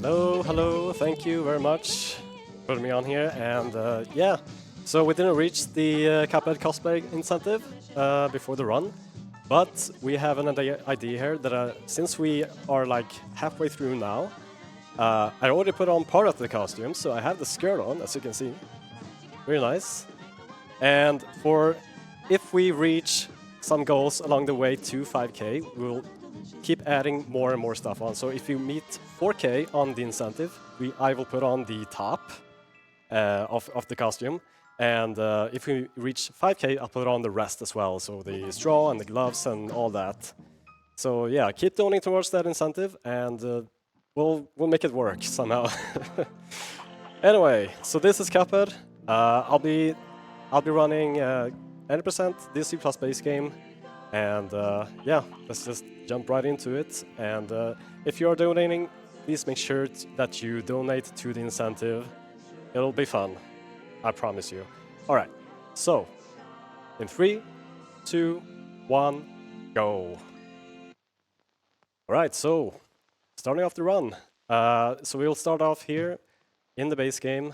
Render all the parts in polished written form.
Hello, thank you very much for putting me on here. And yeah, so we didn't reach the Cuphead cosplay incentive before the run, but we have an idea here that since we are like halfway through now, I already put on part of the costume, so I have the skirt on, as you can see. Very nice. And if we reach some goals along the way to 5K, we'll keep adding more and more stuff on. So if you meet 4K on the incentive, I will put on the top of the costume. And if we reach 5K, I'll put on the rest as well. So the straw and the gloves and all that. So yeah, keep donating towards that incentive, and we'll make it work somehow. Anyway, so this is Cuphead. I'll be running 90% DC plus base game, and yeah, let's just jump right into it. And if you are donating, please make sure that you donate to the incentive. It'll be fun, I promise you. All right, so in 3, 2, 1, go. All right, so starting off the run. So we'll start off here in the base game,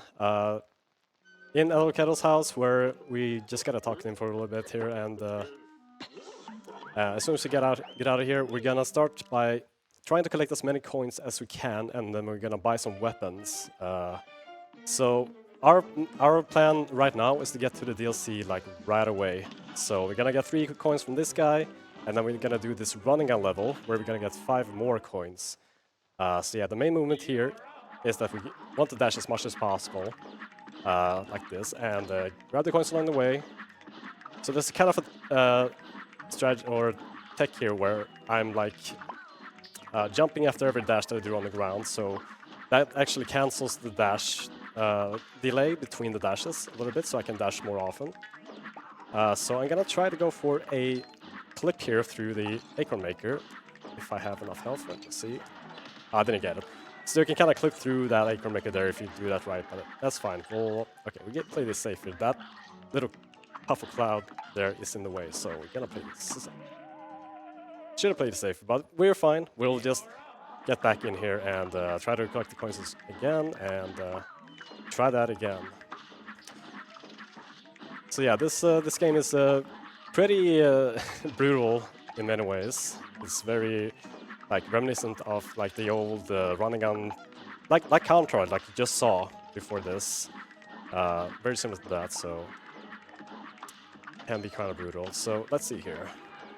in Kettle's house, where we just gotta talk to him for a little bit here. And as soon as we get out of here, we're gonna start by trying to collect as many coins as we can, and then we're gonna buy some weapons. So our plan right now is to get to the DLC like right away. So we're gonna get 3 coins from this guy, and then we're gonna do this running gun level where we're gonna get 5 more coins. So yeah, the main movement here is that we want to dash as much as possible, like this, and grab the coins along the way. So there's kind of a strategy or tech here where I'm like jumping after every dash that I do on the ground, so that actually cancels the dash delay between the dashes a little bit, so I can dash more often. So I'm gonna try to go for a clip here through the acorn maker, if I have enough health. Let's see. I didn't get it. So you can kind of clip through that acorn maker there if you do that right, but that's fine. Well, okay, we play this safe here. That little puff of cloud there is in the way, so we're gonna play this. Should have played it safe, but we're fine. We'll just get back in here and try to collect the coins again, and try that again. So yeah, this game is pretty brutal in many ways. It's very like reminiscent of like the old running gun, like Counter, like you just saw before this. Very similar to that, so can be kind of brutal. So let's see here.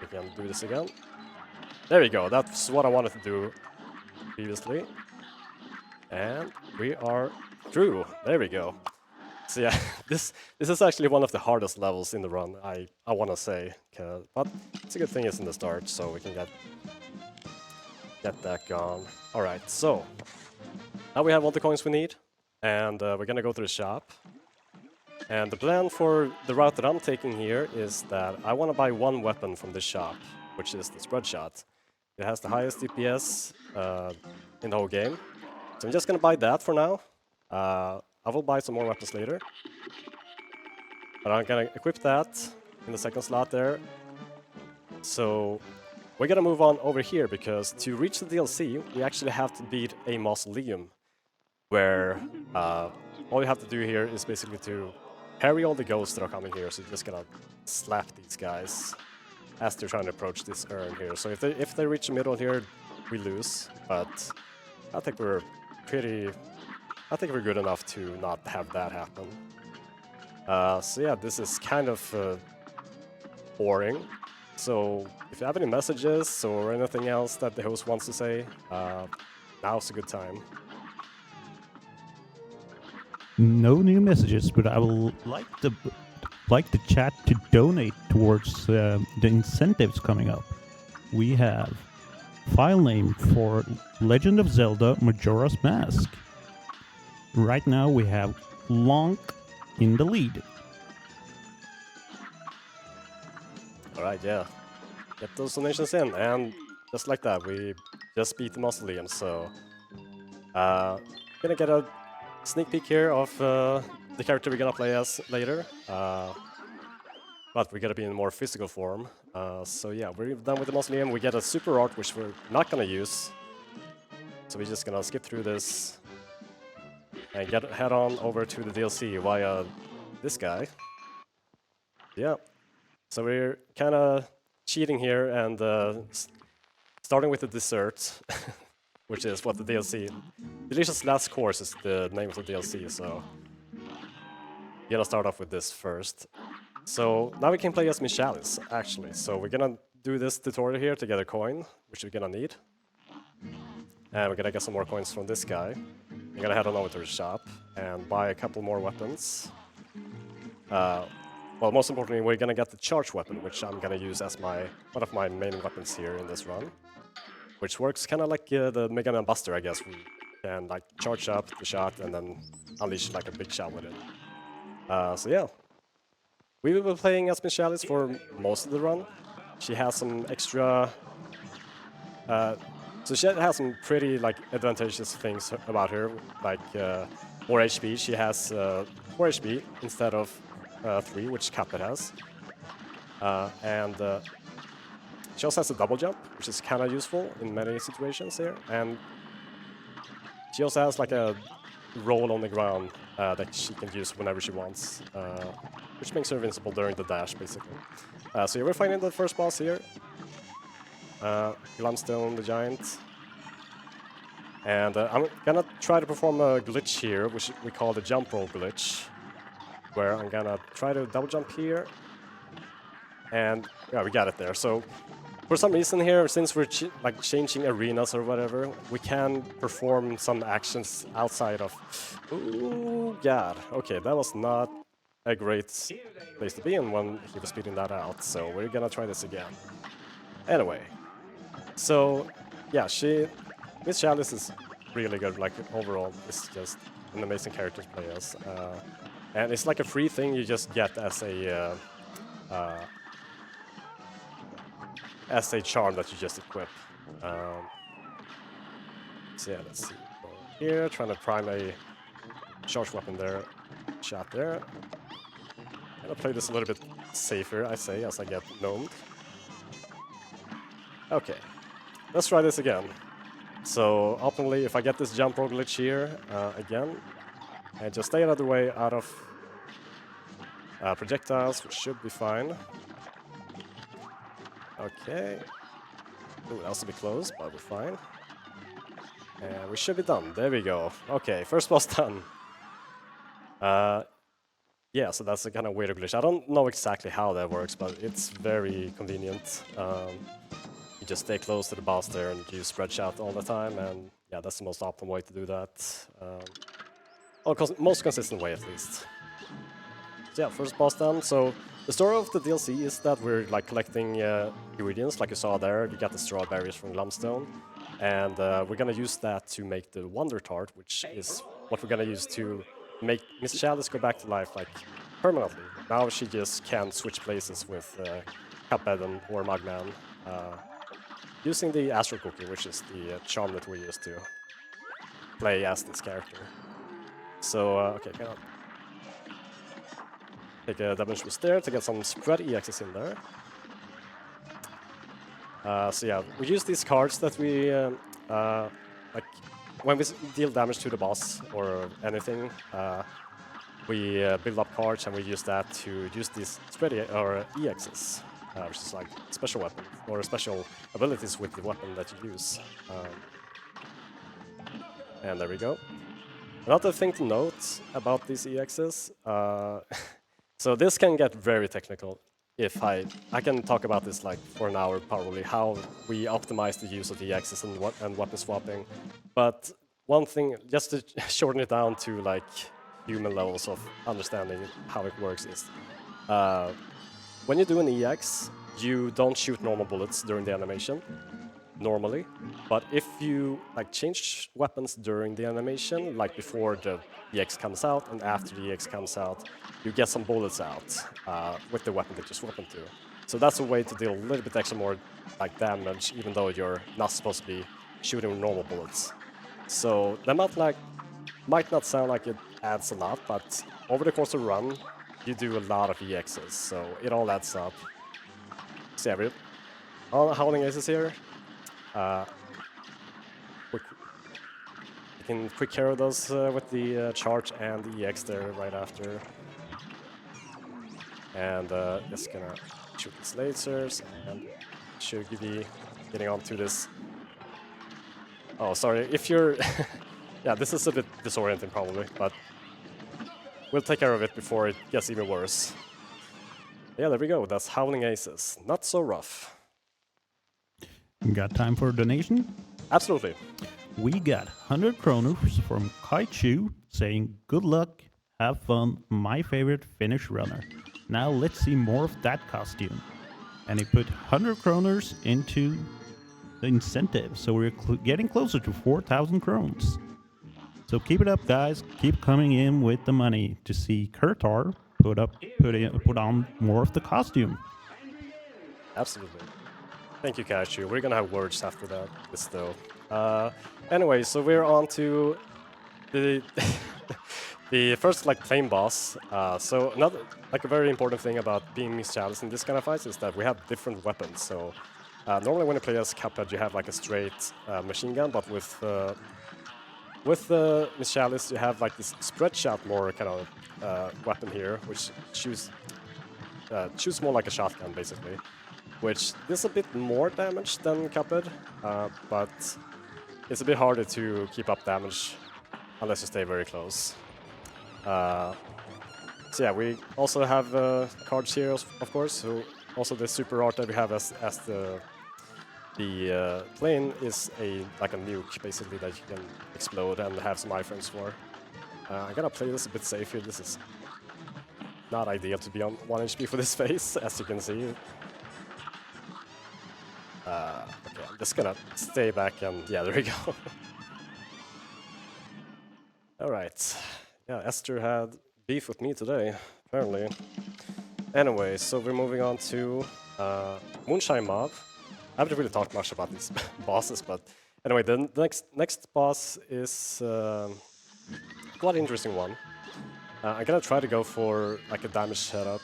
We can do this again. There we go. That's what I wanted to do previously. And we are through. There we go. So yeah, this is actually one of the hardest levels in the run, I want to say. But it's a good thing it's in the start, so we can get that gone. All right, so now we have all the coins we need, and we're gonna go to the shop. And the plan for the route that I'm taking here is that I want to buy 1 weapon from this shop, which is the spread shot. It has the highest DPS in the whole game. So I'm just gonna buy that for now. I will buy some more weapons later. But I'm gonna equip that in the second slot there. So we're gonna move on over here, because to reach the DLC, we actually have to beat a mausoleum, where all you have to do here is basically to parry all the ghosts that are coming here. So you're just gonna slap these guys as they're trying to approach this urn here. So if they reach the middle here, we lose. But I think we're good enough to not have that happen. So yeah, this is kind of boring. So if you have any messages or anything else that the host wants to say, now's a good time. No new messages, but I will like the chat to donate towards the incentives coming up. We have file name for Legend of Zelda Majora's Mask. Right now we have Lonk in the lead. Alright, yeah. Get those donations in, and just like that, we just beat the mausoleum, so gonna get a sneak peek here of the character we're gonna play as later. But we're gonna be in more physical form. So yeah, we're done with the mausoleum. We get a super art, which we're not gonna use. So we're just gonna skip through this and head on over to the DLC via this guy. Yeah. So we're kind of cheating here and starting with the dessert, which is what the DLC... Delicious Last Course is the name of the DLC, so... We're gonna start off with this first. So now we can play as Miss Chalice, actually. So we're gonna do this tutorial here to get a coin, which we're gonna need. And we're gonna get some more coins from this guy. We're gonna head on over to the shop and buy a couple more weapons. Well, most importantly, we're gonna get the charge weapon, which I'm gonna use as one of my main weapons here in this run. Which works kind of like the Mega Man Buster, I guess. We can like charge up the shot and then unleash like a big shot with it. So yeah. We will be playing as Miss Chalice for most of the run. She has some extra... so she has some pretty like advantageous things about her, like more HP. She has 4 HP instead of 3, which Cuphead has. And she also has a double jump, which is kind of useful in many situations here. And she also has like a roll on the ground that she can use whenever she wants, which makes her invincible during the dash, basically. So yeah, we're fighting the first boss here. Glumstone the Giant. And I'm gonna try to perform a glitch here, which we call the jump roll glitch, where I'm gonna try to double jump here. And yeah, we got it there. So for some reason here, since we're like changing arenas or whatever, we can perform some actions outside of... Ooh, God. Okay, that was not a great place to be in when he was speeding that out. So we're gonna try this again. Anyway. So, yeah, Miss Chalice is really good, like, overall. It's just an amazing character to play as. And it's like a free thing you just get as a charm that you just equip. So yeah, let's see. Here, trying to prime a charge weapon there. Shot there. I'm gonna play this a little bit safer, I say, as I get gnomed. Okay. Let's try this again. So, ultimately, if I get this jump roll glitch here, again, and just stay another way out of projectiles, which should be fine. Okay. Ooh, that was a bit close, but we're fine. And we should be done. There we go. Okay, first boss done. Yeah, so that's a kind of weird glitch. I don't know exactly how that works, but it's very convenient. You just stay close to the boss there and you spread shot all the time, and yeah, that's the most optimal way to do that. Most consistent way, at least. So yeah, first boss done. So the story of the DLC is that we're like collecting ingredients, like you saw there. You got the strawberries from Glumstone, and we're gonna use that to make the Wonder Tart, which is what we're gonna use to make Miss Chalice go back to life, like, permanently. Now she just can't switch places with Cuphead or Mugman. Using the Astro Cookie, which is the charm that we used to play as this character. So, okay, gonna take a damage boost there to get some spread EXs in there. So yeah, we use these cards that we, like, when we deal damage to the boss or anything, we build up cards and we use that to use these spread or EXs. Which is like special weapon or special abilities with the weapon that you use. And there we go. Another thing to note about these EXs, so this can get very technical. If I can talk about this like for an hour probably, how we optimize the use of the EXs and weapon swapping. But one thing, just to shorten it down to like human levels of understanding how it works is, when you do an EX, you don't shoot normal bullets during the animation, normally. But if you like change weapons during the animation, like before the EX comes out and after the EX comes out, you get some bullets out with the weapon that you swap into. So that's a way to deal a little bit extra more like damage, even though you're not supposed to be shooting normal bullets. So that might not sound like it adds a lot, but over the course of the run, you do a lot of EXs, so it all adds up. So yeah, we're howling aces here. can quick carry those with the charge and the EX there right after. And just gonna shoot these lasers and should be getting onto this. Oh, sorry, if you're... yeah, this is a bit disorienting probably, but we'll take care of it before it gets even worse. Yeah, there we go, that's Howling Aces. Not so rough. Got time for a donation? Absolutely. We got 100 kroners from Kaichu saying, "Good luck, have fun, my favorite Finnish runner. Now let's see more of that costume." And he put 100 kroners into the incentive, so we're getting closer to 4,000 krones. So keep it up, guys. Keep coming in with the money to see Kirthar put on more of the costume. Absolutely. Thank you, Cashew. We're gonna have words after that, this though. Anyway, so we're on to the the first like flame boss. So another like a very important thing about being Miss Chalice in this kind of fights is that we have different weapons. So normally when you play as Cuphead, you have like a straight machine gun, but with Miss Chalice, you have like this spread shot more kind of weapon here, which shoots more like a shotgun basically. Which does a bit more damage than Cuphead, but it's a bit harder to keep up damage unless you stay very close. So yeah, we also have cards here, of course. So also the super art that we have as the plane is like a nuke basically that you can explode and have some iframes for. I'm gonna play this a bit safe here. This is not ideal to be on 1 HP for this phase, as you can see. Okay, I'm just gonna stay back and yeah, there we go. Alright. Yeah, Esther had beef with me today, apparently. Anyway, so we're moving on to Moonshine Mob. I haven't really talked much about these bosses, but anyway, the next boss is quite an interesting one. I'm gonna try to go for like a damage setup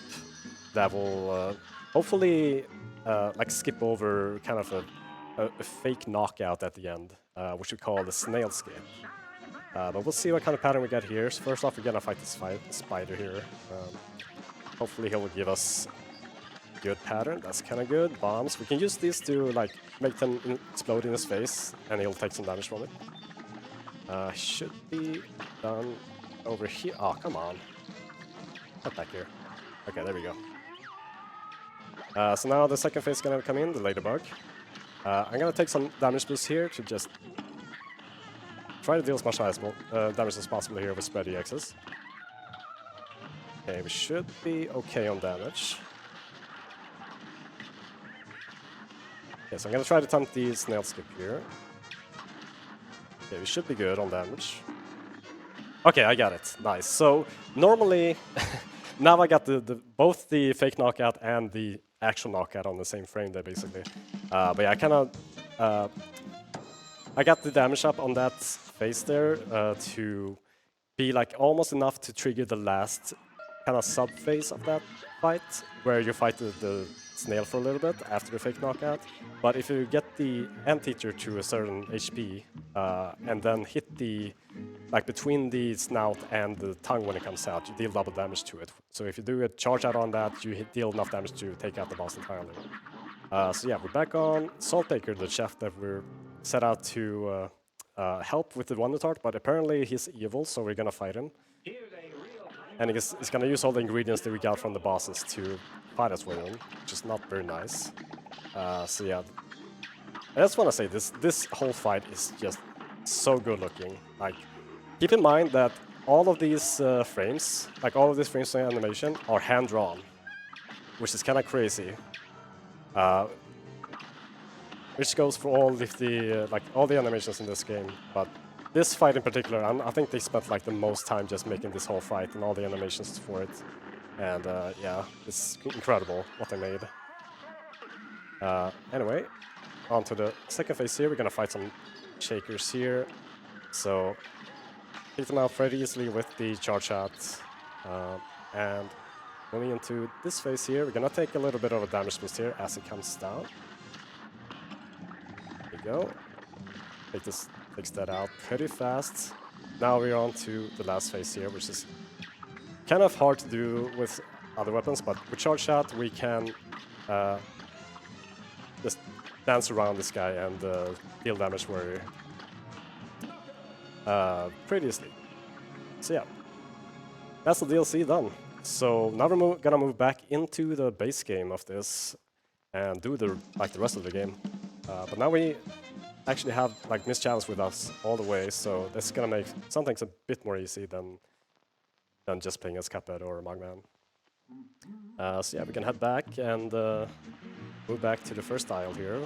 that will hopefully like skip over kind of a fake knockout at the end, which we call the snail skip. But we'll see what kind of pattern we get here. So first off, we're gonna fight this spider here. Hopefully he'll give us a good pattern. That's kind of good. Bombs. We can use these to like make them explode in his face, and he'll take some damage from it. Should be done over here. Oh, come on. Get back here. Okay, there we go. So now the second phase is gonna come in, the ladybug. I'm gonna take some damage boost here to just try to deal as much damage as possible here with spread EXs. Okay, we should be okay on damage. Okay, so I'm gonna try to tempt the snail skip here. Okay, we should be good on damage. Okay, I got it. Nice. So normally, now I got both the fake knockout and the actual knockout on the same frame there, basically. But yeah, I got the damage up on that phase there to be like almost enough to trigger the last kind of sub phase of that fight, where you fight the snail for a little bit after the fake knockout. But if you get the anteater to a certain HP and then hit the like between the snout and the tongue when it comes out, you deal double damage to it. So if you do a charge out on that, you deal enough damage to take out the boss entirely. So yeah, we're back on Saltbaker, the chef that we're set out to help with the Wonder Tart, but apparently he's evil, so we're gonna fight him. And he's gonna use all the ingredients that we got from the bosses to fight us with him, which is not very nice. So yeah, I just wanna say this whole fight is just so good looking. Like, keep in mind that all of these frames, like all of these frames in animation, are hand drawn, which is kind of crazy. Which goes for all of the like all the animations in this game, but this fight in particular, I think they spent like the most time just making this whole fight and all the animations for it. And yeah, it's incredible what they made. Anyway, on to the second phase here. We're gonna fight some shakers here. So take them out very easily with the charge shots. And moving into this phase here, we're gonna take a little bit of a damage boost here as it comes down. There we go. Take this fix that out pretty fast. Now we're on to the last phase here, which is kind of hard to do with other weapons, but with charge shot we can just dance around this guy and deal damage where previously. So yeah, that's the DLC done. So now we're gonna move back into the base game of this and do the rest of the game. But now we actually have like Miss Challenge with us all the way, so this is gonna make some things a bit more easy than just playing as Cuphead or Mugman. So yeah, we can head back and move back to the first aisle here.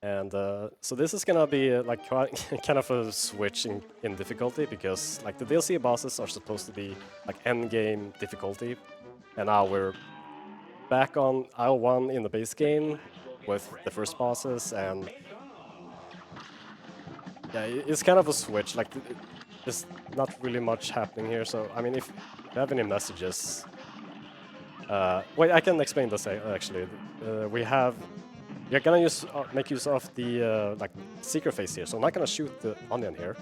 And so this is gonna be like kind of a switch in difficulty, because like the DLC bosses are supposed to be like end game difficulty, and now we're back on aisle 1 in the base game with the first bosses, and yeah, it's kind of a switch. Like there's not really much happening here. So I mean, if you have any messages, wait, I can explain this actually. We're gonna make use of the like secret phase here. So I'm not gonna shoot the onion here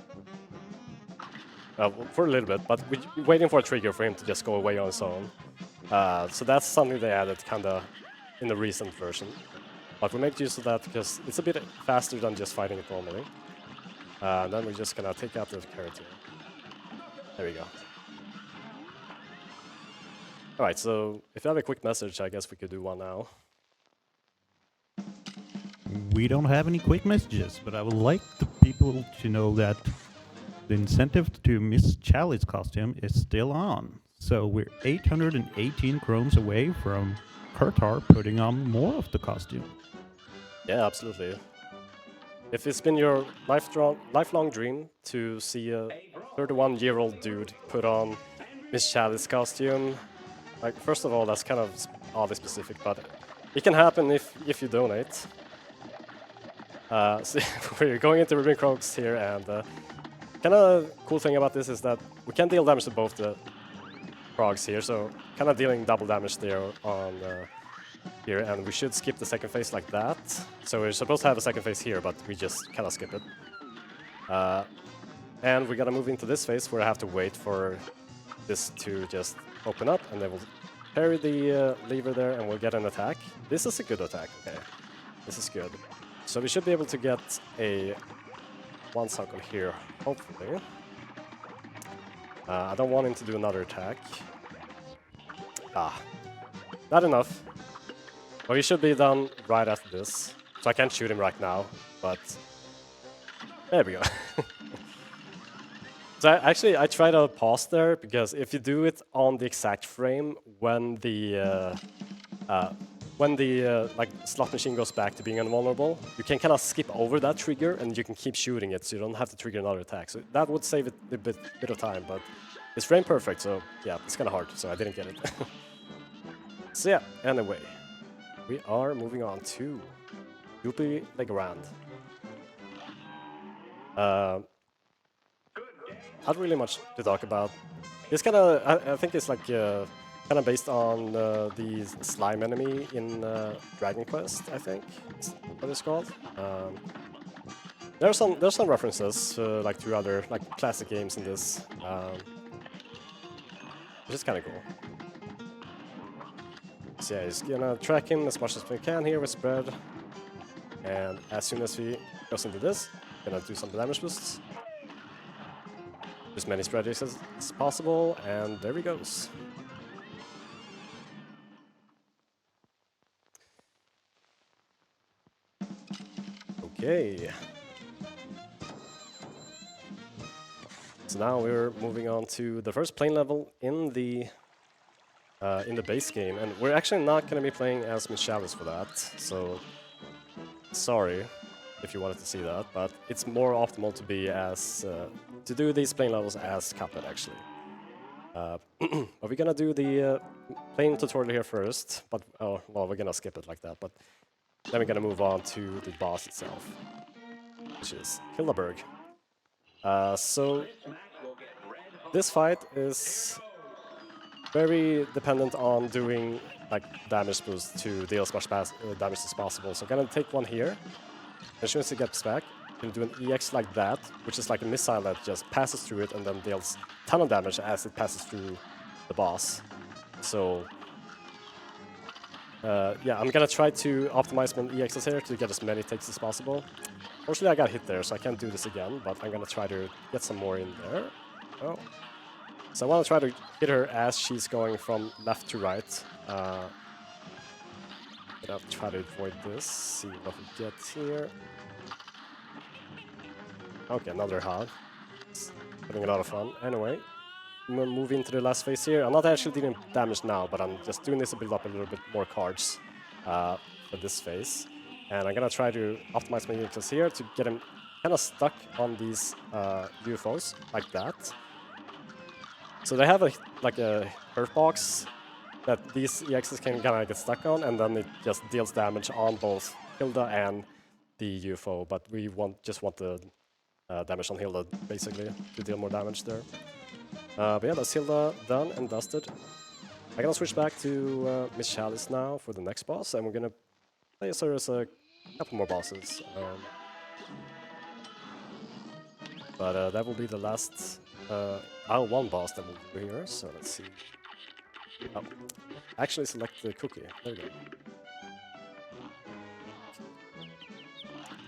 for a little bit, but we're waiting for a trigger for him to just go away on his own. So that's something they added kinda in the recent version. But we make use of that because it's a bit faster than just fighting it normally. And then we're just gonna take out the character. There we go. Alright, so if you have a quick message, I guess we could do one now. We don't have any quick messages, but I would like the people to know that the incentive to Miss Charlie's costume is still on. So we're 818 krones away from Kirthar putting on more of the costume. Yeah, absolutely. If it's been your lifelong dream to see a 31-year-old dude put on Miss Charlie's costume, like first of all, that's kind of oddly specific, but it can happen if you donate. So we're going into Ruben Croaks here, and kind of cool thing about this is that we can deal damage to both the frogs here, so kind of dealing double damage there on here, and we should skip the second phase like that. So we're supposed to have a second phase here, but we just kind of skip it. And we're gonna move into this phase where I have to wait for this to just open up, and then we'll parry the lever there, and we'll get an attack. This is a good attack, okay. This is good. So we should be able to get a one circle here, hopefully. I don't want him to do another attack. Not enough. Well, he should be done right after this. So I can't shoot him right now, but there we go. So I tried to pause there, because if you do it on the exact frame when the like slot machine goes back to being invulnerable, you can kind of skip over that trigger and you can keep shooting it, so you don't have to trigger another attack. So that would save it a bit of time, but it's frame perfect, so yeah, it's kind of hard, so I didn't get it. So yeah, anyway, we are moving on to Yuppie Legrand. Not really much to talk about. It's kind of, I think it's like kind of based on the slime enemy in Dragon Quest, I think is what it's called. There's some references like to other like classic games in this, which is kind of cool. So yeah, he's gonna track him as much as we can here with spread, and as soon as he goes into this, gonna do some damage boosts. As many strategies as possible, and there he goes. Okay. So now we're moving on to the first plane level in the base game, and we're actually not going to be playing as Miss Chavez for that. So sorry if you wanted to see that, but it's more optimal to be as to do these plane levels as Cuphead actually. But we're gonna do the plane tutorial here first, but well, we're gonna skip it like that. But then we're gonna move on to the boss itself, which is Hildaberg. So this fight is very dependent on doing like damage boost to deal as much damage as possible. So I'm gonna take one here. As soon as he gets back, can do an EX like that, which is like a missile that just passes through it and then deals a ton of damage as it passes through the boss. So yeah, I'm gonna try to optimize my EXs here to get as many takes as possible. Fortunately, I got hit there, so I can't do this again, but I'm gonna try to get some more in there. Oh. So I want to try to hit her as she's going from left to right. But I'll try to avoid this, see what we get here. Okay, another hard. It's having a lot of fun. Anyway, I'm gonna move into the last phase here. I'm not actually dealing damage now, but I'm just doing this to build up a little bit more cards for this phase. And I'm gonna try to optimize my units here to get him kind of stuck on these UFOs, like that. So they have like a hurt box that these EXs can kind of get stuck on, and then it just deals damage on both Hilda and the UFO. But we just want the damage on Hilda, basically, to deal more damage there. But yeah, that's Hilda done and dusted. I'm gonna switch back to Miss Chalice now for the next boss, and we're gonna play as her as a couple more bosses. But that will be the last L1 boss that we'll do here, so let's see. Oh, actually select the cookie. There we go.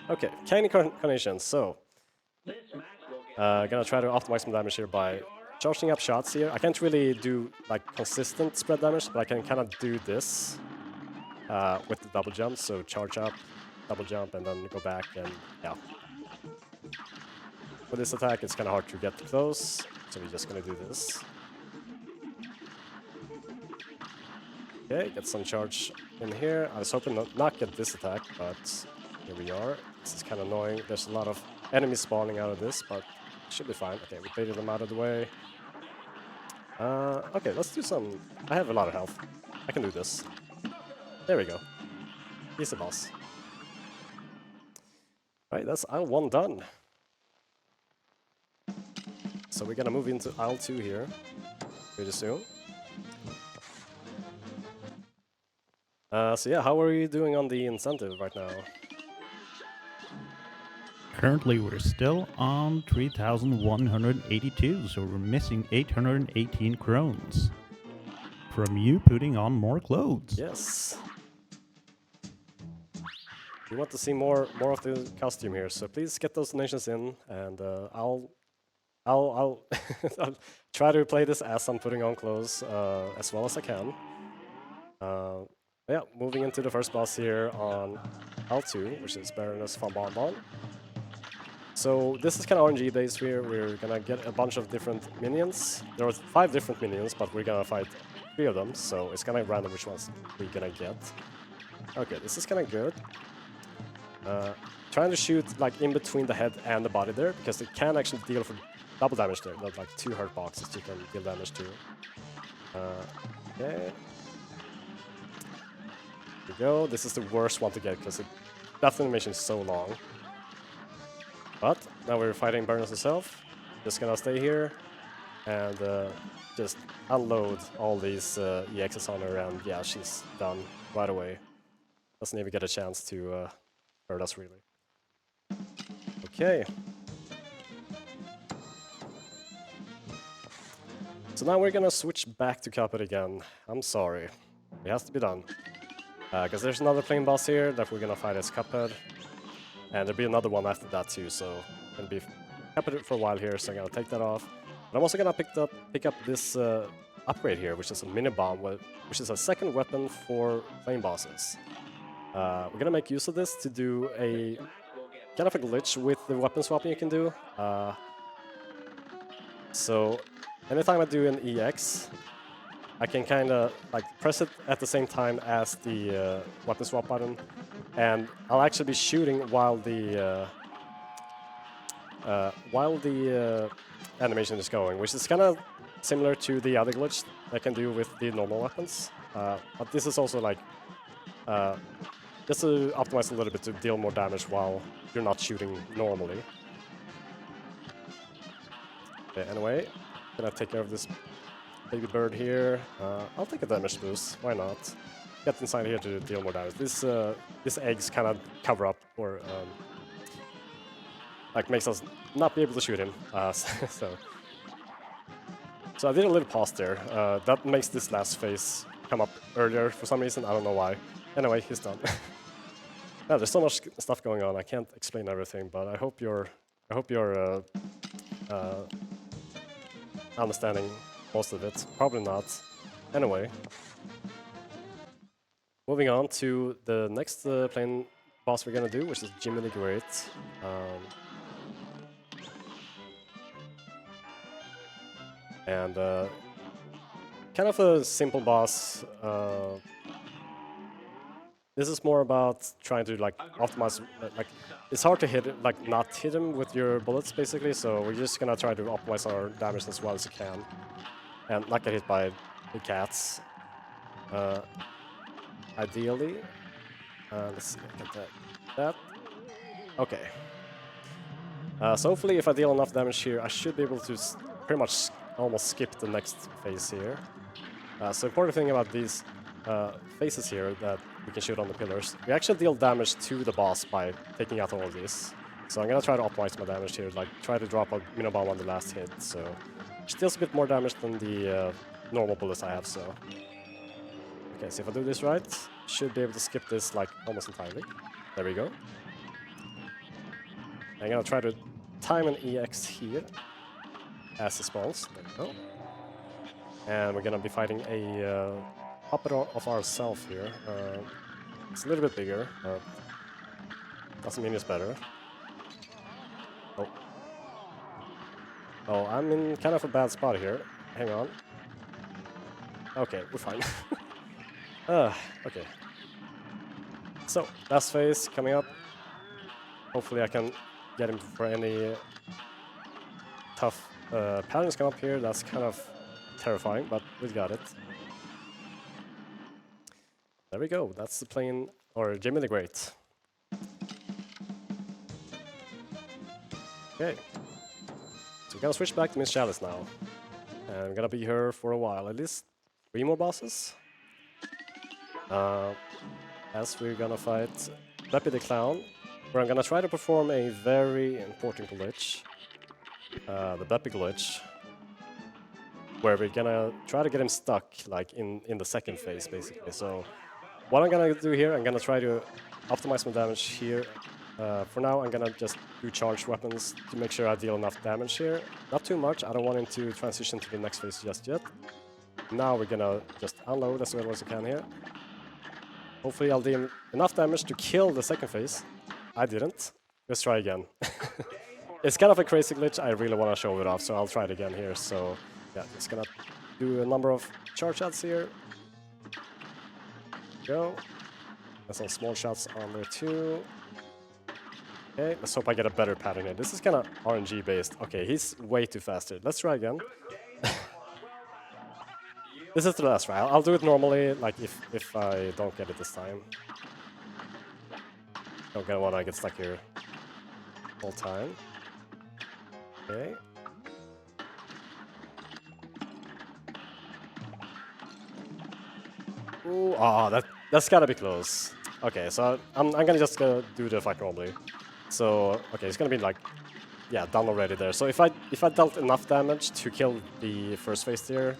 Okay, Candy Carnation. So, gonna try to optimize some damage here by charging up shots here. I can't really do like consistent spread damage, but I can kind of do this with the double jump. So charge up, double jump, and then go back, and yeah. For this attack, it's kind of hard to get close, so we're just gonna do this. Okay, get some charge in here. I was hoping not get this attack, but here we are. This is kind of annoying. There's a lot of enemies spawning out of this, but it should be fine. Okay, we baited them out of the way. Okay, let's do some... I have a lot of health. I can do this. There we go. He's a boss. Right, that's aisle 1 done. So we're gonna move into aisle 2 here pretty soon. So yeah, how are you doing on the incentive right now? Currently, we're still on 3,182, so we're missing 818 krones. From you putting on more clothes. Yes. We want to see more of the costume here, so please get those donations in, and I'll I'll try to play this as I'm putting on clothes as well as I can. Yeah, moving into the first boss here on L2, which is Baroness von Bonbon. So this is kind of RNG based here. We're gonna get a bunch of different minions. There are 5 different minions, but we're gonna fight 3 of them, so it's kind of random which ones we're gonna get. Okay, this is kind of good. Trying to shoot like in between the head and the body there, because it can actually deal for double damage there. Not like 2 hurt boxes you can deal damage to. Okay. Here we go. This is the worst one to get because that animation is so long. But now we're fighting Baroness herself. Just gonna stay here and just unload all these EXs on her, and yeah, she's done right away. Doesn't even get a chance to hurt us really. Okay. So now we're gonna switch back to Cuphead again. I'm sorry. It has to be done. Because there's another plain boss here that we're gonna fight as Cuphead. And there'll be another one after that too, so I'm gonna be Cuphead for a while here, so I'm gonna take that off. But I'm also gonna pick up this upgrade here, which is a mini bomb, which is a second weapon for plain bosses. We're gonna make use of this to do a kind of a glitch with the weapon swapping you can do. So anytime I do an EX, I can kind of like press it at the same time as the weapon swap button, and I'll actually be shooting while the animation is going, which is kind of similar to the other glitch I can do with the normal weapons. But this is also like just to optimize a little bit to deal more damage while you're not shooting normally. Okay, anyway, gonna take care of this baby bird here. I'll take a damage boost, why not? Get inside here to deal more damage. These eggs kind of cover up or like makes us not be able to shoot him. So I did a little pause there. That makes this last phase come up earlier for some reason. I don't know why. Anyway, he's done. Yeah, there's so much stuff going on. I can't explain everything, but I hope you're understanding most of it. Probably not. Anyway, moving on to the next plane boss we're gonna do, which is Jimmy the Great. And kind of a simple boss. This is more about trying to like optimize. Like it's hard to hit it, like not hit him with your bullets, basically. So we're just gonna try to optimize our damage as well as we can, and not get hit by the cats. Ideally, let's see. I get that. Okay. So hopefully, if I deal enough damage here, I should be able to pretty much almost skip the next phase here. So important thing about these phases here that we can shoot on the pillars, we actually deal damage to the boss by taking out all of this. So I'm gonna try to optimize my damage here, like try to drop a Minobomb on the last hit. So it deals a bit more damage than the normal bullets I have. So okay, so if I do this right, should be able to skip this like almost entirely. There we go. I'm gonna try to time an EX here as it spawns. There we go. And we're gonna be fighting a puppet of ourselves here. It's a little bit bigger, but doesn't mean it's better. Oh. Oh, I'm in kind of a bad spot here. Hang on. Okay, we're fine. Okay. So, last phase coming up. Hopefully I can get him for any tough patterns come up here. That's kind of terrifying, but we got it. There we go. That's the plane, or Jimmy the Great. Okay. So we're gonna switch back to Miss Chalice now. And we're gonna be here for a while, at least 3 more bosses. As we're gonna fight Beppy the Clown, where I'm gonna try to perform a very important glitch. The Beppy glitch. Where we're gonna try to get him stuck, like in the second phase, basically. So what I'm gonna do here, I'm gonna try to optimize my damage here. For now, I'm gonna just do charged weapons to make sure I deal enough damage here. Not too much, I don't want him to transition to the next phase just yet. Now we're gonna just unload as well as I can here. Hopefully I'll deal enough damage to kill the second phase. I didn't. Let's try again. It's kind of a crazy glitch, I really want to show it off, so I'll try it again here. So yeah, just gonna do a number of charge shots here. Go. And some small shots on there too. Okay, let's hope I get a better pattern here. This is kind of RNG based. Okay, he's way too fast here. Let's try again. This is the last try. I'll do it normally, like if I don't get it this time. Don't want to get stuck here all time. Okay. Ooh, that's gotta be close. Okay, so I'm gonna just do the fight normally. So okay, it's gonna be like, yeah, done already there. So if I dealt enough damage to kill the first phase there,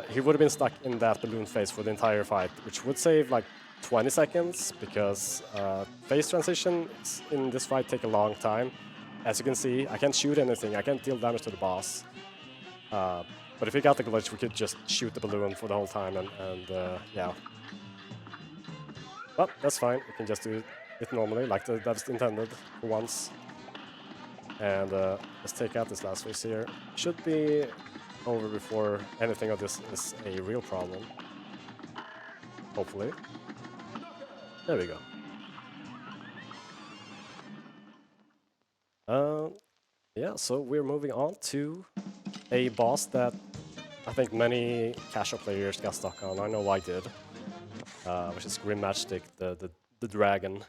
he would have been stuck in that balloon phase for the entire fight, which would save like 20 seconds because phase transitions in this fight take a long time. As you can see, I can't shoot anything. I can't deal damage to the boss. But if we got the glitch, we could just shoot the balloon for the whole time, and yeah. But that's fine. We can just do it normally, like that's intended for once. And let's take out this last phase here. Should be over before anything of this is a real problem. Hopefully. There we go. Yeah, so we're moving on to a boss that I think many casual players got stuck on. I know I did. Which is Grim Matchstick, the dragon.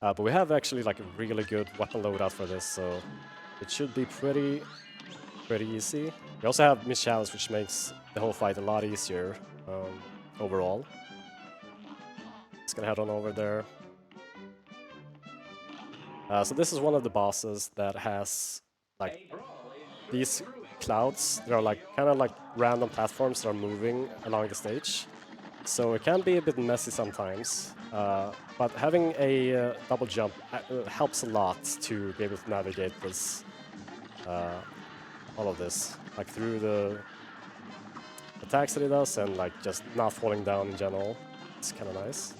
But we have actually like a really good weapon loadout for this, so it should be pretty easy. We also have Miss Chalice, which makes the whole fight a lot easier overall. Just gonna head on over there. So this is one of the bosses that has like these clouds. They're like kind of like random platforms that are moving along the stage. So it can be a bit messy sometimes, but having a double jump helps a lot to be able to navigate this, all of this, like through the attacks that he does and like just not falling down in general. It's kind of nice.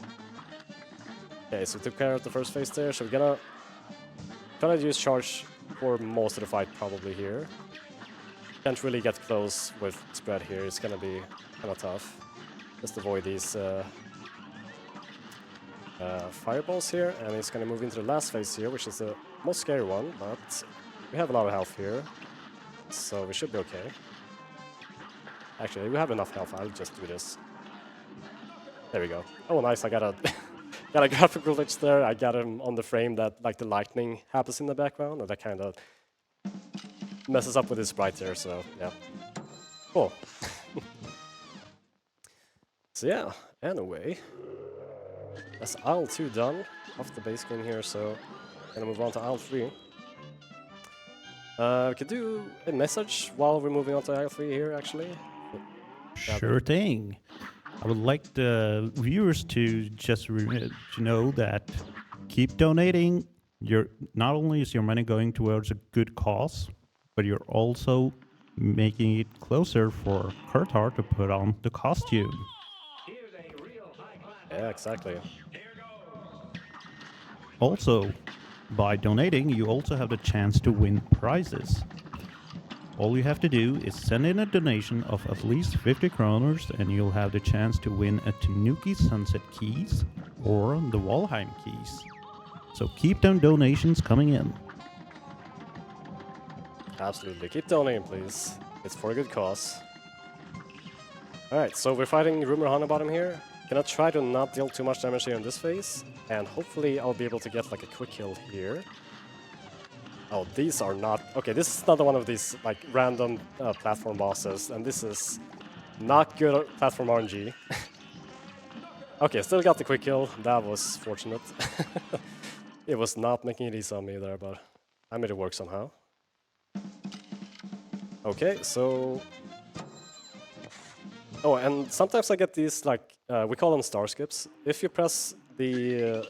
Okay, so we took care of the first phase there, so we're gonna try to use charge for most of the fight probably here. Can't really get close with spread here, it's gonna be kind of tough. Just avoid these fireballs here, and he's gonna move into the last phase here, which is the most scary one, but we have a lot of health here, so we should be okay. Actually, we have enough health, I'll just do this. There we go. Oh, nice, I got a, got a graphical glitch there. I got him on the frame that like the lightning happens in the background, and that kind of messes up with his sprite there, so yeah. Cool. So yeah, anyway, that's aisle 2 done off the base game here, so gonna move on to aisle 3. We could do a message while we're moving on to aisle 3 here, actually. Sure thing. I would like the viewers to just to know that keep donating. Not only is your money going towards a good cause, but you're also making it closer for Kirthar to put on the costume. Yeah, exactly. Also, by donating, you also have the chance to win prizes. All you have to do is send in a donation of at least 50 kroners and you'll have the chance to win a Tanuki Sunset keys or the Walheim keys. So keep them donations coming in. Absolutely. Keep donating, please. It's for a good cause. Alright, so we're fighting Rumor Honebottom here. Gonna try to not deal too much damage here in this phase, and hopefully I'll be able to get like a quick kill here. Oh, these are not... Okay, this is another one of these like random platform bosses, and this is not good platform RNG. Okay, still got the quick kill. That was fortunate. It was not making it easy on me there, but I made it work somehow. Okay, so... Oh, and sometimes I get these like... we call them star skips. If you press the...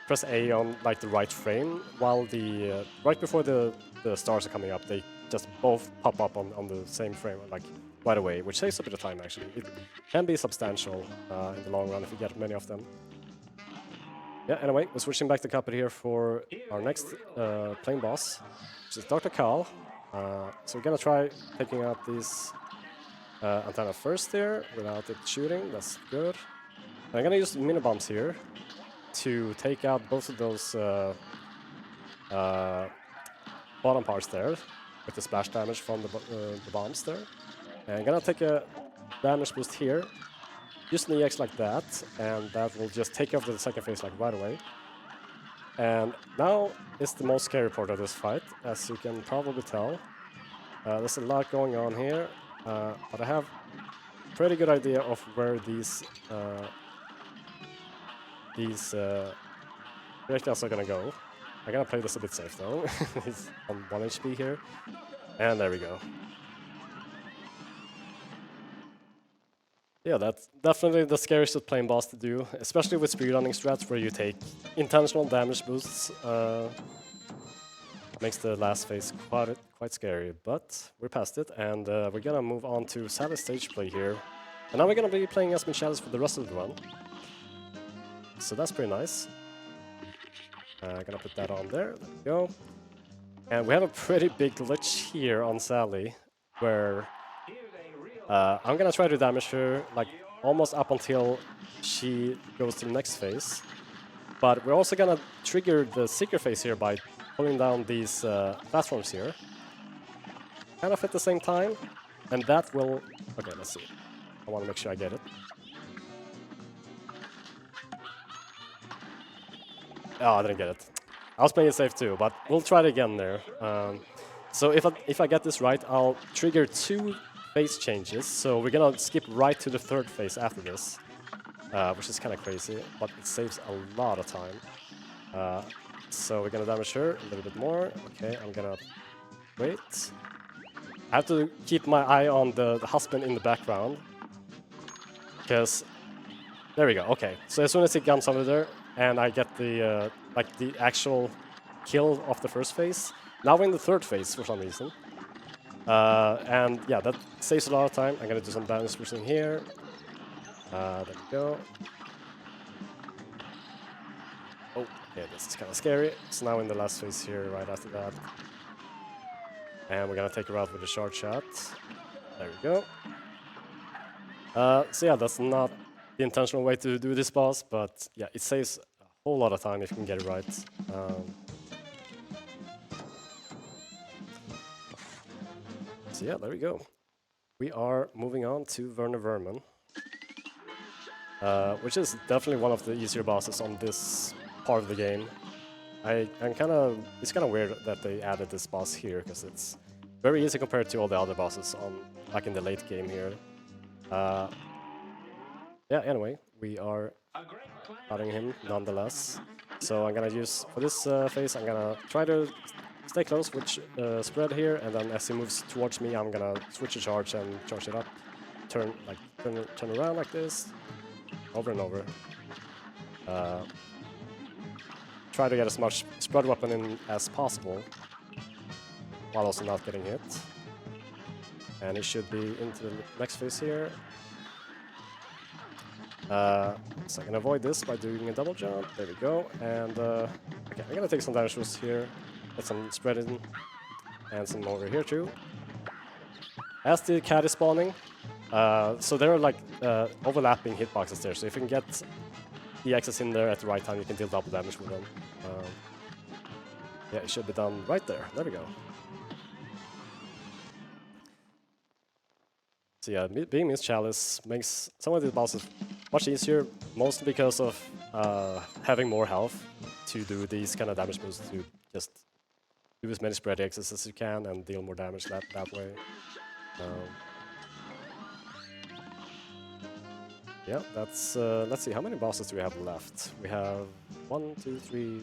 press A on like the right frame, while the... right before the stars are coming up, they just both pop up on the same frame, like right away, which saves a bit of time actually. It can be substantial in the long run if you get many of them. Yeah, anyway, we're switching back to Cuphead here for our next playing boss, which is Dr. Carl. So we're gonna try taking out these antenna first there without it shooting. That's good. And I'm gonna use mini bombs here to take out both of those bottom parts there with the splash damage from the bombs there. And I'm gonna take a damage boost here, using the EX like that, and that will just take off the second phase like right away. And now is the most scary part of this fight, as you can probably tell. There's a lot going on here, but I have a pretty good idea of where these projectiles are gonna go. I'm gonna play this a bit safe though. He's on 1 HP here, and there we go. Yeah, that's definitely the scariest playing boss to do, especially with speedrunning strats where you take intentional damage boosts. Makes the last phase quite scary, but we're past it, and we're gonna move on to Sally's stage play here. And now we're gonna be playing as Chalice for the rest of the run. So that's pretty nice. Gonna put that on there. There we go. And we have a pretty big glitch here on Sally, where I'm gonna try to damage her like almost up until she goes to the next phase. But we're also gonna trigger the secret phase here by pulling down these platforms here. Kind of at the same time. And that will... Okay, let's see. I wanna make sure I get it. Oh, I didn't get it. I was playing it safe too, but we'll try it again there. So if I get this right, I'll trigger 2 phase changes. So we're gonna skip right to the 3rd phase after this, which is kind of crazy, but it saves a lot of time. So we're gonna damage her a little bit more. Okay, I'm gonna wait. I have to keep my eye on the husband in the background. Because, there we go, okay. So as soon as he guns under there, and I get the, like the actual kill of the first phase. Now we're in the third phase for some reason. And yeah, that saves a lot of time. I'm gonna do some damage pushing here. There we go. Oh, yeah, this is kind of scary. So now in the last phase here, right after that. And we're gonna take her out with a short shot. There we go. So yeah, that's not the intentional way to do this boss, but yeah, it saves a whole lot of time if you can get it right. So yeah, there we go. We are moving on to Werner Vermin, which is definitely one of the easier bosses on this part of the game. It's kind of weird that they added this boss here because it's very easy compared to all the other bosses on like in the late game here. Yeah, anyway, we are fighting him nonetheless. So I'm gonna use, for this phase, I'm gonna try to stay close with spread here, and then as he moves towards me, I'm gonna switch a charge and charge it up. Turn around like this, over and over. Try to get as much spread weapon in as possible, while also not getting hit. And he should be into the next phase here. So I can avoid this by doing a double jump. There we go. And okay, I'm gonna take some damage boosts here. Get some spread in, and some over here too. As the cat is spawning, so there are like overlapping hitboxes there. So if you can get the X's in there at the right time, you can deal double damage with them. Yeah, it should be done right there. There we go. So yeah, being Miss Chalice makes some of these bosses much easier, mostly because of having more health to do these kind of damage moves, to just do as many spread X's as you can and deal more damage that way. Yeah, that's, let's see, how many bosses do we have left? We have 1, 2, 3,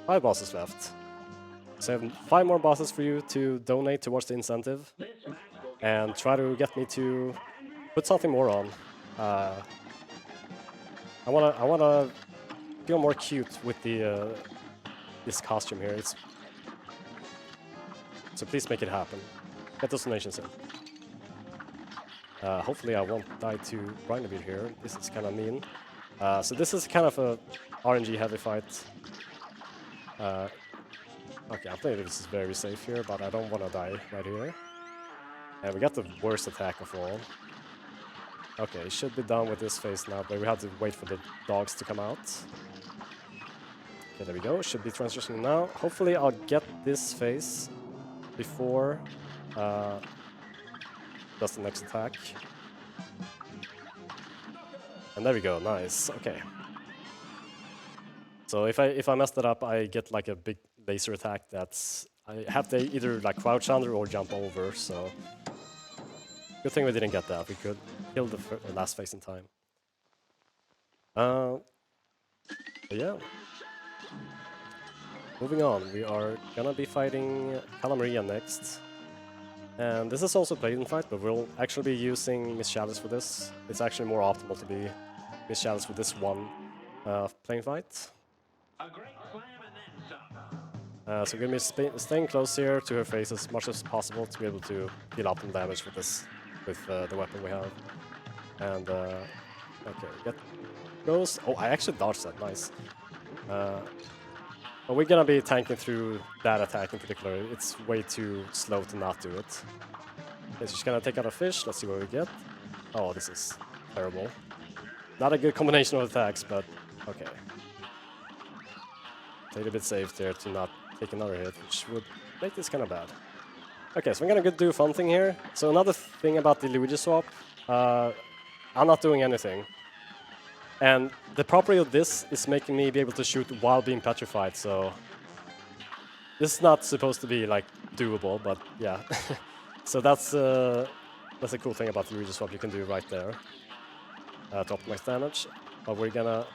5 bosses left. So I have 5 more bosses for you to donate towards the incentive and try to get me to put something more on. I wanna feel more cute with the this costume here. So please make it happen. Get those donations in. Hopefully I won't die to grind a bit here. This is kind of mean. So this is kind of a RNG heavy fight. Okay, I'm thinking this is very safe here, but I don't want to die right here. And we got the worst attack of all. Okay, it should be done with this phase now, but we have to wait for the dogs to come out. Okay, there we go. Should be transitioning now. Hopefully I'll get this phase before that's the next attack. And there we go, nice, okay. So if I mess that up, I get like a big laser attack that's... I have to either like crouch under or jump over, so... Good thing we didn't get that, we could kill the last phase in time. But yeah. Moving on, we are gonna be fighting Calamaria next. And this is also played in fight, but we'll actually be using Miss Chalice for this. It's actually more optimal to be Miss Chalice for this one playing fight. So we're going to be staying close here to her face as much as possible to be able to deal optimal damage with this, with the weapon we have. And okay, get goes. Oh, I actually dodged that. Nice. But we're gonna be tanking through that attack in particular. It's way too slow to not do it. Okay, so she's gonna take out a fish. Let's see what we get. Oh, this is terrible. Not a good combination of attacks, but okay. Played a bit safe there to not take another hit, which would make this kind of bad. Okay, so we're gonna do a fun thing here. So another thing about the Luigi swap, I'm not doing anything. And the property of this is making me be able to shoot while being petrified, so... This is not supposed to be, like, doable, but yeah. So that's a cool thing about the Luigi swap you can do right there. To optimize damage. But we're gonna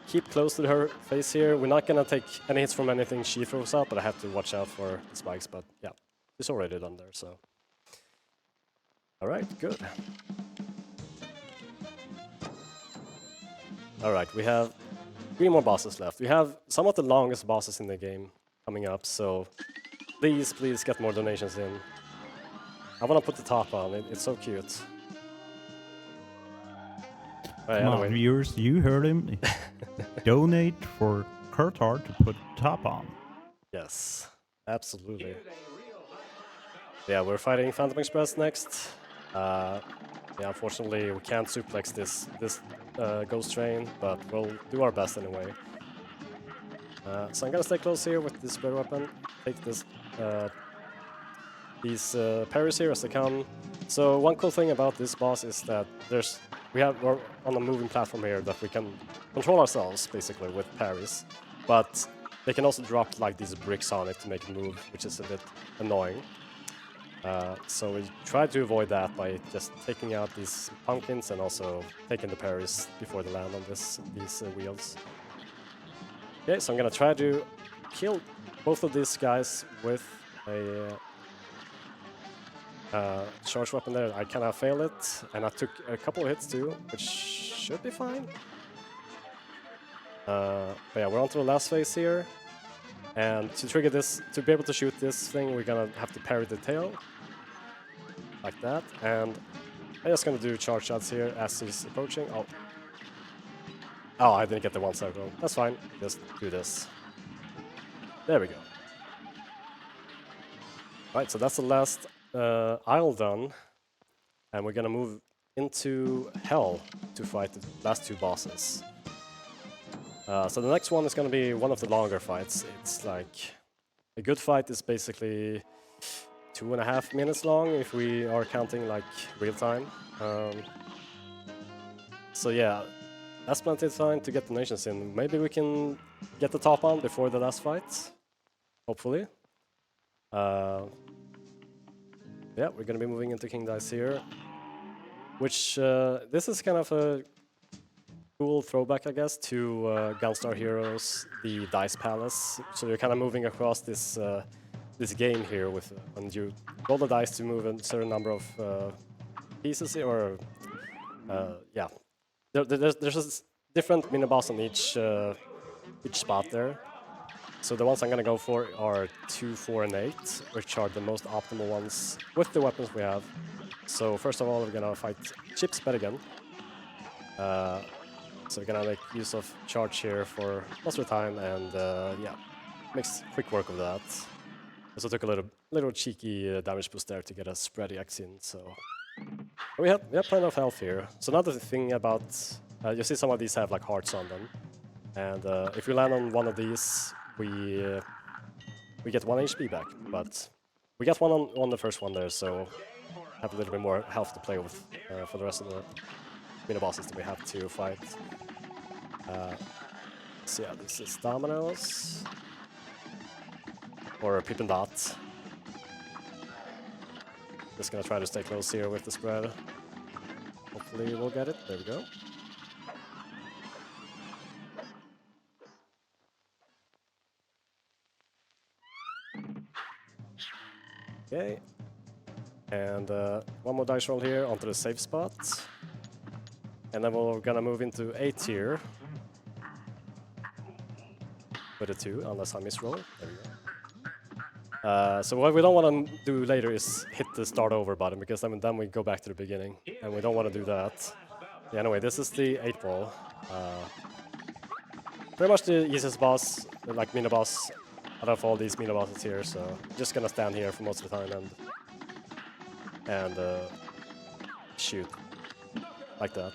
keep close to her face here. We're not gonna take any hits from anything she throws out, but I have to watch out for the spikes. But yeah, it's already done there, so. All right, good. All right, we have 3 more bosses left. We have some of the longest bosses in the game coming up, so please get more donations in. I want to put the top on. It's so cute. Right, Come anyway. on, viewers, you heard him. Donate for Kirthar to put top on. Yes, absolutely. Yeah, we're fighting Phantom Express next. Yeah, unfortunately, we can't suplex this ghost train, but we'll do our best anyway. So I'm gonna stay close here with this spread weapon. Take these parries here as they come. So one cool thing about this boss is that we're on a moving platform here that we can control ourselves basically with parries, but they can also drop like these bricks on it to make it move, which is a bit annoying. So we try to avoid that by just taking out these pumpkins and also taking the parries before they land on these wheels. Okay, so I'm gonna try to kill both of these guys with a charge weapon there. I kind of failed it, and I took a couple of hits too, which should be fine. But yeah, we're on to the last phase here. And to trigger this, to be able to shoot this thing, we're gonna have to parry the tail. Like that. And I'm just gonna do charge shots here as he's approaching. Oh, I didn't get the one circle. That's fine. Just do this. There we go. Right, so that's the last aisle done. And we're gonna move into Hell to fight the last 2 bosses. So the next one is gonna be one of the longer fights. It's like a good fight is basically 2.5 minutes long if we are counting like real time. So yeah, that's plenty of time to get donations in. Maybe we can get the top on before the last fight, hopefully. Yeah, we're gonna be moving into King Dice here, which this is kind of a cool throwback, I guess, to Gunstar Heroes, the Dice Palace. So you're kind of moving across this game here with when you roll the dice to move a certain number of pieces here, or yeah, there's a different mini boss on each spot there. So the ones I'm gonna go for are 2, 4, and 8, which are the most optimal ones with the weapons we have. So first of all, we're gonna fight Chip's Bet again. So we're gonna make use of charge here for most of the time, and yeah, makes quick work of that. Also took a little cheeky damage boost there to get a spread X in. So we have plenty of health here. So another thing about you see some of these have like hearts on them, and if we land on one of these, we get 1 HP back. But we got one on the first one there, so have a little bit more health to play with for the rest of the mini bosses that we have to fight. So yeah, this is Dominoes or Pippin Dot. Just gonna try to stay close here with the spread. Hopefully we'll get it. There we go. Okay. And one more dice roll here onto the safe spot. And then we're gonna move into A tier. With a 2, unless I misroll. There we go. So what we don't want to do later is hit the start over button, because then we go back to the beginning, and we don't want to do that. Yeah, anyway, this is the 8 ball. Pretty much the easiest boss, like mini boss, out of all these mini bosses here. So just gonna stand here for most of the time and shoot like that.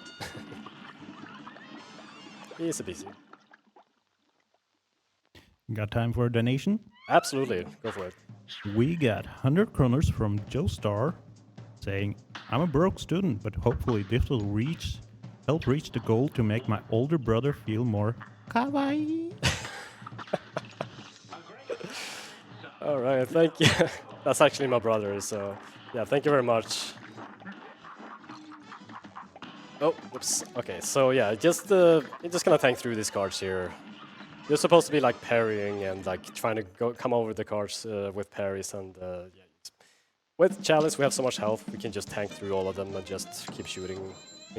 Easy peasy. Got time for a donation? Absolutely, go for it. We got 100 kroners from Joe Star saying, I'm a broke student, but hopefully this will help reach the goal to make my older brother feel more kawaii. All right, thank you. That's actually my brother, so yeah, thank you very much. Oh, whoops. Okay, so yeah, just gonna tank through these cards here. You're supposed to be like parrying and like trying to come over the cards with parries, and yeah. With Chalice, we have so much health, we can just tank through all of them and just keep shooting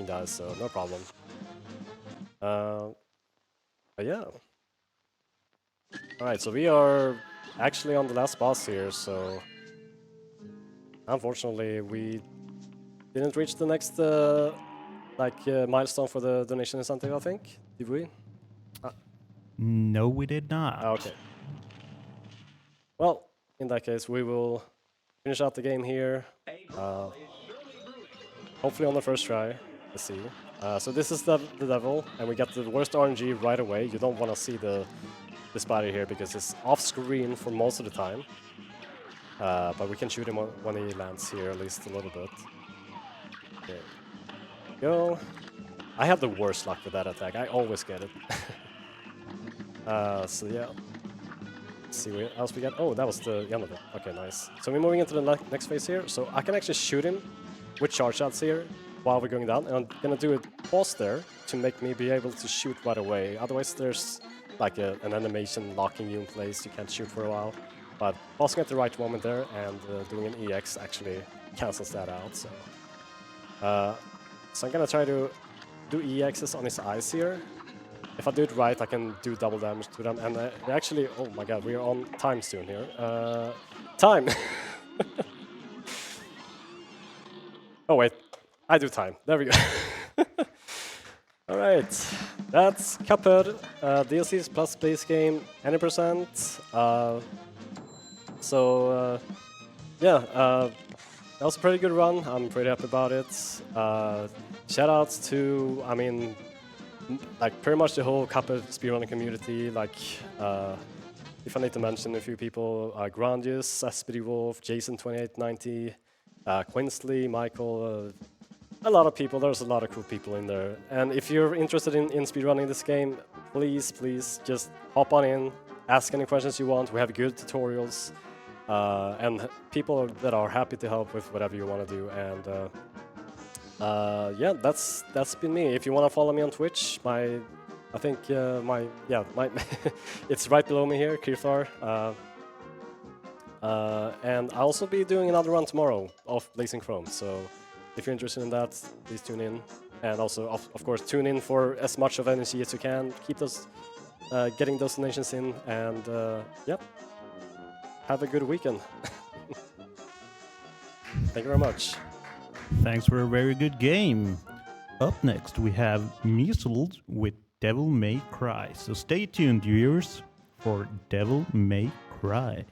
guys, so no problem. But yeah. Alright, so we are actually on the last boss here, so unfortunately we didn't reach the next milestone for the donation incentive, I think. Did we? No, we did not. Okay. Well, in that case, we will finish out the game here. Hopefully on the first try. Let's see. So this is the devil, and we get the worst RNG right away. You don't want to see the spider here because it's off screen for most of the time. But we can shoot him when he lands here, at least a little bit. Okay. Go. I have the worst luck with that attack. I always get it. So yeah. Let's see what else we got. Oh, that was the end of it. Okay, nice. So we're moving into the next phase here. So I can actually shoot him with charge shots here while we're going down. And I'm gonna do a pause there to make me be able to shoot right away. Otherwise, there's like an animation locking you in place. You can't shoot for a while. But pausing at the right moment there and doing an EX actually cancels that out. So, so I'm gonna try to do EXs on his eyes here. If I do it right, I can do double damage to them. And actually, oh my god, we are on time soon here. Time! Oh wait, I do time. There we go. Alright, that's Cuphead. DLCs plus base game, any percent. Yeah, that was a pretty good run. I'm pretty happy about it. Shoutouts to, I mean, like pretty much the whole Cuphead speedrunning community. Like, if I need to mention a few people, Grandius, Speedy Wolf, Jason2890, Quinsley, Michael, a lot of people. There's a lot of cool people in there. And if you're interested in speedrunning this game, please just hop on in, ask any questions you want. We have good tutorials and people that are happy to help with whatever you want to do. And yeah, that's been me. If you want to follow me on Twitch, it's right below me here, Kirthar. And I'll also be doing another run tomorrow of Blazing Chrome. So if you're interested in that, please tune in. And also, of course, tune in for as much of NSG as you can. Keep those, getting those donations in, and yeah, have a good weekend. Thank you very much. Thanks for a very good game. Up next, we have Measles with Devil May Cry. So stay tuned, viewers, for Devil May Cry.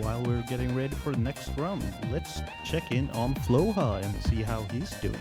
While we're getting ready for the next run, let's check in on Floha and see how he's doing.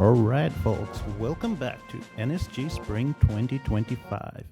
Alright folks, welcome back to NSG Spring 2025.